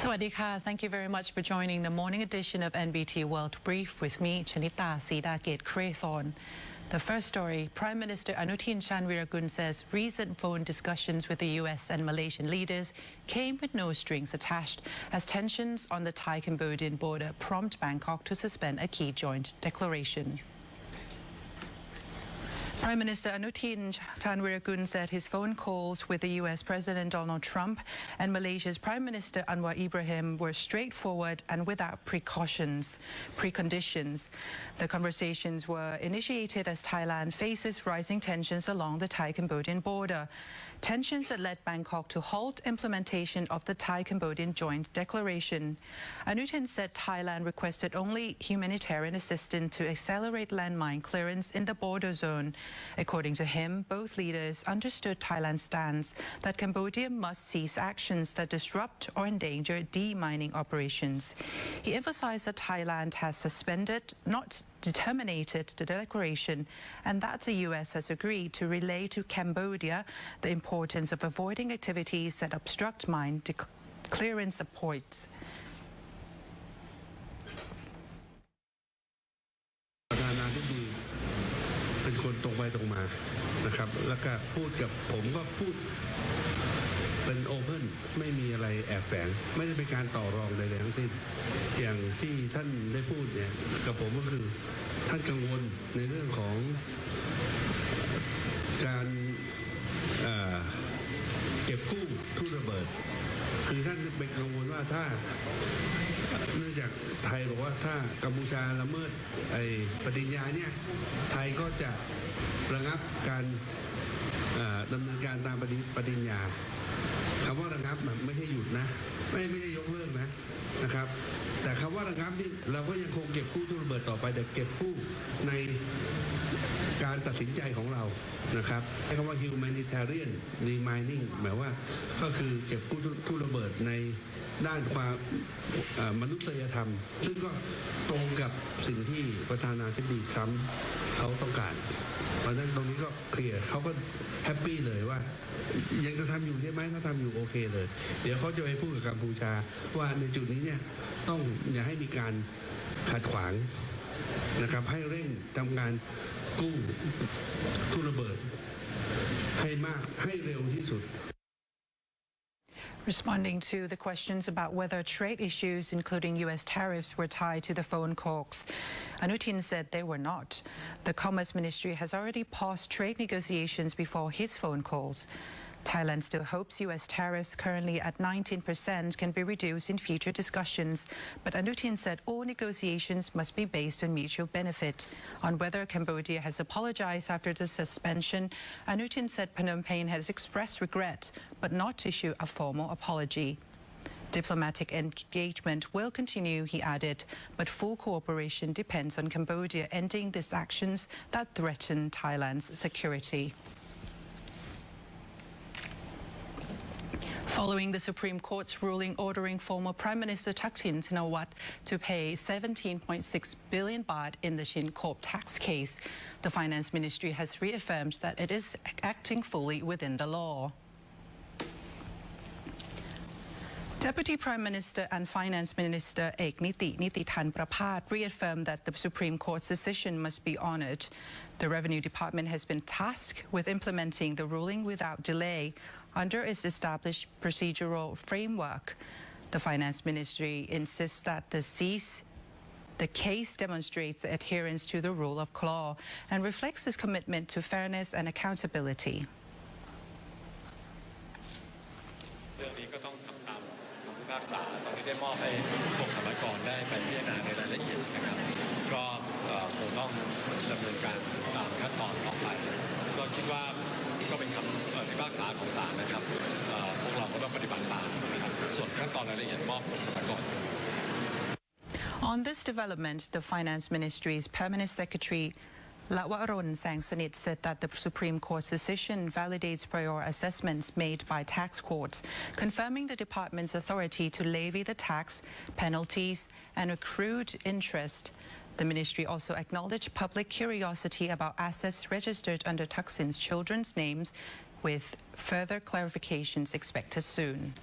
Sawadika, thank you very much for joining the morning edition of NBT World Brief with me, Chanita Sidagate Crethorn. The first story, Prime Minister Anutin Chanvirakul says recent phone discussions with the US and Malaysian leaders came with no strings attached as tensions on the Thai-Cambodian border prompt Bangkok to suspend a key joint declaration. Prime Minister Anutin Chanvirakul said his phone calls with the US President Donald Trump and Malaysia's Prime Minister Anwar Ibrahim were straightforward and without preconditions. The conversations were initiated as Thailand faces rising tensions along the Thai-Cambodian border. Tensions that led Bangkok to halt implementation of the Thai-Cambodian joint declaration. Anutin said Thailand requested only humanitarian assistance to accelerate landmine clearance in the border zone. According to him, both leaders understood Thailand's stance that Cambodia must cease actions that disrupt or endanger demining operations. He emphasized that Thailand has suspended, not terminated the declaration, and that the US has agreed to relay to Cambodia the importance of avoiding activities that obstruct mine clearance points. เป็นคนตรงไปตรงมานะครับแล้วก็พูดกับผมก็พูดเป็นโอเพ่นไม่มีอะไรแอบแฝงไม่ได้เป็นการต่อรองใดๆทั้งสิ้นอย่างที่ท่านได้พูดเนี่ยกับผมก็คือท่านกังวลในเรื่องของการเก็บกู้ทุ่นระเบิดคือท่านเป็นกังวลว่าถ้าเนื่องจากไทยบอกว่าถ้ากัมพูชาละเมิดปฏิญญาเนี่ยไทยก็จะระงับการดำเนินการตามปฏิญญาคำว่าระงับไม่ใช่หยุดนะไม่ใช่ยกเลิกนะครับแต่คำว่าระงับนี่เราก็ยังคงเก็บกู้ทุ่นระเบิดต่อไปแต่เก็บกู้ในการตัดสินใจของเรานะครับใช้คำว่า humanitarian demining หมายว่าก็คือเก็บกู้ทุ่นระเบิดในด้านความมนุษยธรรมซึ่งก็ตรงกับสิ่งที่ประธานาธิบดีทรัมป์เขาต้องการเพราะฉะนั้นตรงนี้ก็เคลียร์เขาก็แฮปปี้เลยว่ายังจะทำอยู่ใช่ไหมเขาทำอยู่โอเคเลยเดี๋ยวเขาจะไปพูดกับกัมพูชาว่าในจุดนี้เนี่ยต้องอย่าให้มีการขัดขวางนะครับให้เร่งทำงานกู้ทุ่นระเบิดให้มากให้เร็วที่สุดResponding to the questions about whether trade issues, including U.S. tariffs, were tied to the phone calls, Anutin said they were not. The Commerce Ministry has already paused trade negotiations before his phone calls. Thailand still hopes U.S. tariffs, currently at 19%, can be reduced in future discussions, but Anutin said all negotiations must be based on mutual benefit. On whether Cambodia has apologized after the suspension, Anutin said Phnom Penh has expressed regret, but not issued a formal apology. Diplomatic engagement will continue, he added, but full cooperation depends on Cambodia ending these actions that threaten Thailand's security. Following the Supreme Court's ruling ordering former Prime Minister Thaksin Shinawatra to pay 17.6 billion baht in the SHIN CORP tax case, the Finance Ministry has reaffirmed that it is acting fully within the law. Deputy Prime Minister and Finance Minister Ek Nitithan Prapat reaffirmed that the Supreme Court's decision must be honoured. The Revenue Department has been tasked with implementing the ruling without delay under its established procedural framework. The Finance Ministry insists that the case demonstrates adherence to the rule of law and reflects its commitment to fairness and accountability. พิพากษาตอนนี้ได้มอบให้พวกสรรพากรได้ไปพิจารณาในรายละเอียดนะครับก็คงต้องดำเนินการตามขั้นตอนต่อไปก็คิดว่าก็เป็นคำพิพากษาของศาลนะครับพวกเราก็ต้องปฏิบัติตามนะครับส่วนขั้นตอนรายละเอียดมอบสรรพากร On this development, the Finance Ministry's Permanent Secretary Lawaron Sangsanit said that the Supreme Court's decision validates prior assessments made by tax courts, confirming the department's authority to levy the tax, penalties, and accrued interest. The ministry also acknowledged public curiosity about assets registered under Thaksin's children's names, with further clarifications expected soon.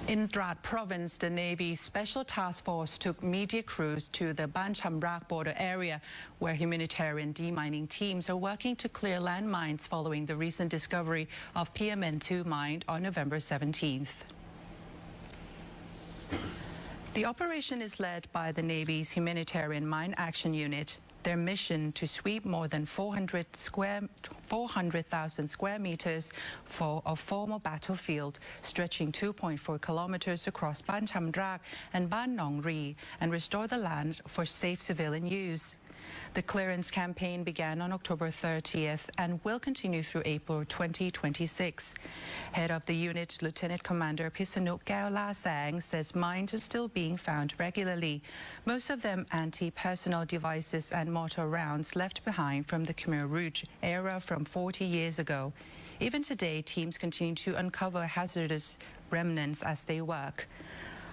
In TRAT province, the Navy's Special Task Force took media crews to the Ban Cham Rak border area, where humanitarian demining teams are working to clear landmines following the recent discovery of PMN2 mine on November 17th. The operation is led by the Navy's Humanitarian Mine Action Unit. Their mission to sweep more than 400,000 square meters of former battlefield stretching 2.4 kilometers across Ban Cham Rak and Ban Nong Ri and restore the land for safe civilian use. The clearance campaign began on October 30th and will continue through April 2026. Head of the unit, Lieutenant Commander Pisanuk Kao La Sang, says mines are still being found regularly, most of them anti-personnel devices and mortar rounds left behind from the Khmer Rouge era from 40 years ago. Even today, teams continue to uncover hazardous remnants as they work.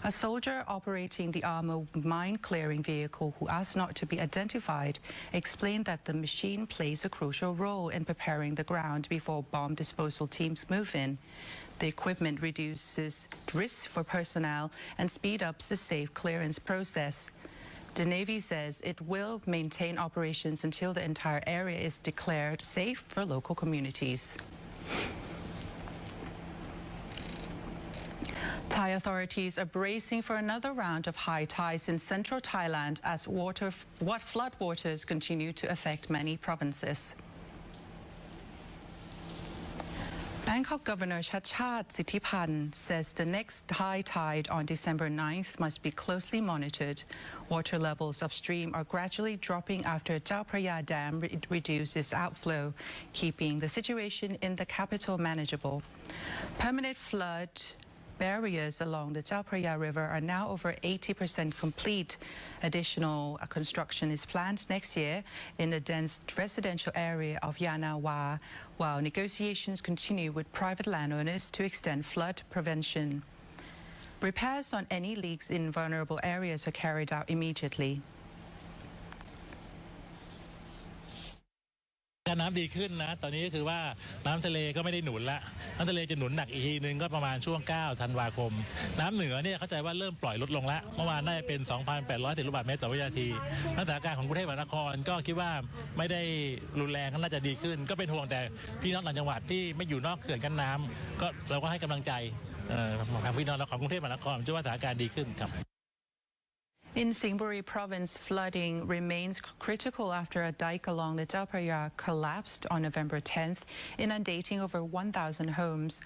A soldier operating the armored mine-clearing vehicle, who asked not to be identified, explained that the machine plays a crucial role in preparing the ground before bomb disposal teams move in. The equipment reduces risks for personnel and speeds up the safe clearance process. The Navy says it will maintain operations until the entire area is declared safe for local communities. Thai authorities are bracing for another round of high tides in central Thailand as floodwaters continue to affect many provinces. Bangkok Governor Chhatchhat Sithipan says the next high tide on December 9th must be closely monitored. Water levels upstream are gradually dropping after Chao Phraya Dam reduces outflow, keeping the situation in the capital manageable. Permanent flood barriers along the Chao Phraya River are now over 80% complete. Additional construction is planned next year in the dense residential area of Yanawa, while negotiations continue with private landowners to extend flood prevention. Repairs on any leaks in vulnerable areas are carried out immediately. น้ำดีขึ้นนะตอนนี้ก็คือว่าน้ำทะเลก็ไม่ได้หนุนละน้ำทะเลจะหนุนหนักอีกทีนึงก็ประมาณช่วง9 ธันวาคมน้ำเหนือเนี่ยเข้าใจว่าเริ่มปล่อยลดลงแล้วเมื่อวานได้เป็น 2,810 ลูกบาศก์เมตรต่อวินาทีสถานการณ์ของกรุงเทพมหานครก็คิดว่าไม่ได้รุนแรงก็น่าจะดีขึ้นก็เป็นห่วงแต่พี่น้องต่างจังหวัดที่ไม่อยู่นอกเขื่อนกั้นน้ำก็เราก็ให้กำลังใจทางพี่น้องของกรุงเทพมหานครเชื่อว่าสถานการณ์ดีขึ้นครับ In Singapore province, flooding remains critical after a dike along the Chao Phraya collapsed on November 10th, inundating over 1,000 homes.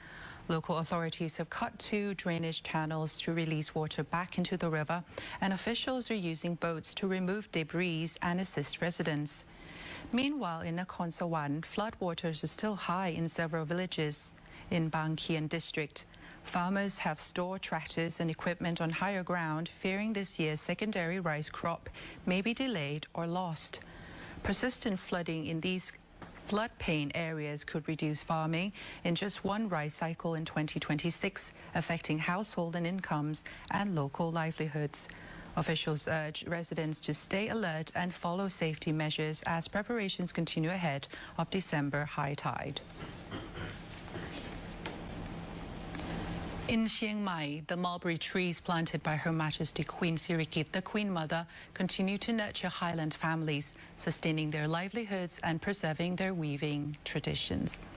Local authorities have cut 2 drainage channels to release water back into the river, and officials are using boats to remove debris and assist residents. Meanwhile, in Nakhon Sawan, floodwaters are still high in several villages in Bang Khien district. Farmers have stored tractors and equipment on higher ground, fearing this year's secondary rice crop may be delayed or lost. Persistent flooding in these floodplain areas could reduce farming in just one rice cycle in 2026, affecting household and incomes and local livelihoods. Officials urge residents to stay alert and follow safety measures as preparations continue ahead of December high tide. In Chiang Mai, the mulberry trees planted by Her Majesty Queen Sirikit, the Queen Mother, continue to nurture highland families, sustaining their livelihoods and preserving their weaving traditions.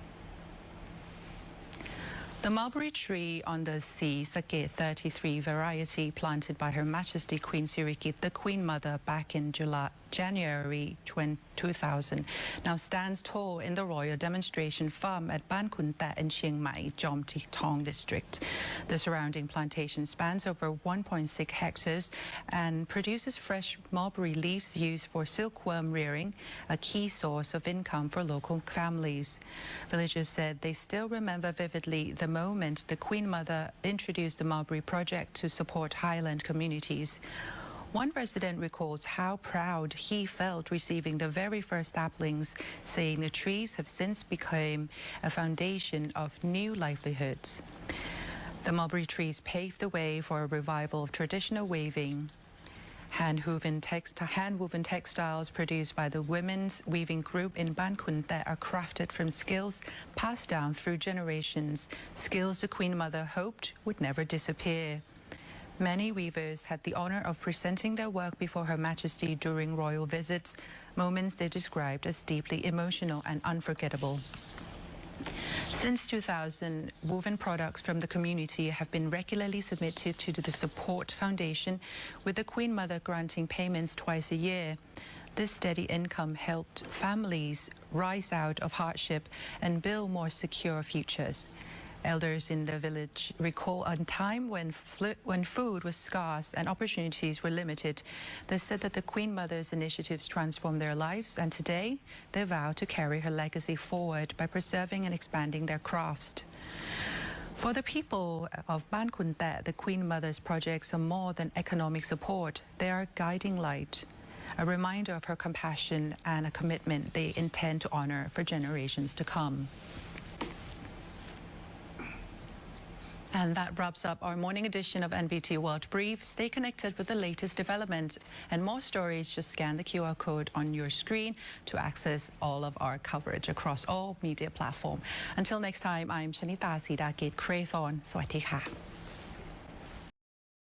The mulberry tree on the C. Sakit 33 variety planted by Her Majesty Queen Sirikit, the Queen Mother, back in January 2000, now stands tall in the Royal Demonstration Farm at Ban Khun Tat in Chiang Mai, Jom Tik Thong district. The surrounding plantation spans over 1.6 hectares and produces fresh mulberry leaves used for silkworm rearing, a key source of income for local families. Villagers said they still remember vividly the moment the Queen Mother introduced the mulberry project to support highland communities. One resident recalls how proud he felt receiving the very first saplings, saying the trees have since become a foundation of new livelihoods. The mulberry trees paved the way for a revival of traditional weaving. Hand-woven textiles produced by the women's weaving group in Ban Khun Tet are crafted from skills passed down through generations, skills the Queen Mother hoped would never disappear. Many weavers had the honor of presenting their work before Her Majesty during royal visits, moments they described as deeply emotional and unforgettable. Since 2000, woven products from the community have been regularly submitted to the Support Foundation, with the Queen Mother granting payments twice a year. This steady income helped families rise out of hardship and build more secure futures. Elders in the village recall a time when food was scarce and opportunities were limited. They said that the Queen Mother's initiatives transformed their lives, and today they vow to carry her legacy forward by preserving and expanding their crafts. For the people of Ban Khun Tet, the Queen Mother's projects are more than economic support. They are a guiding light, a reminder of her compassion and a commitment they intend to honor for generations to come. And that wraps up our morning edition of NBT World Brief. Stay connected with the latest development and more stories. Just scan the QR code on your screen to access all of our coverage across all media platforms. Until next time, I'm Shanita Sidakit Krathon. Sawasdee ka.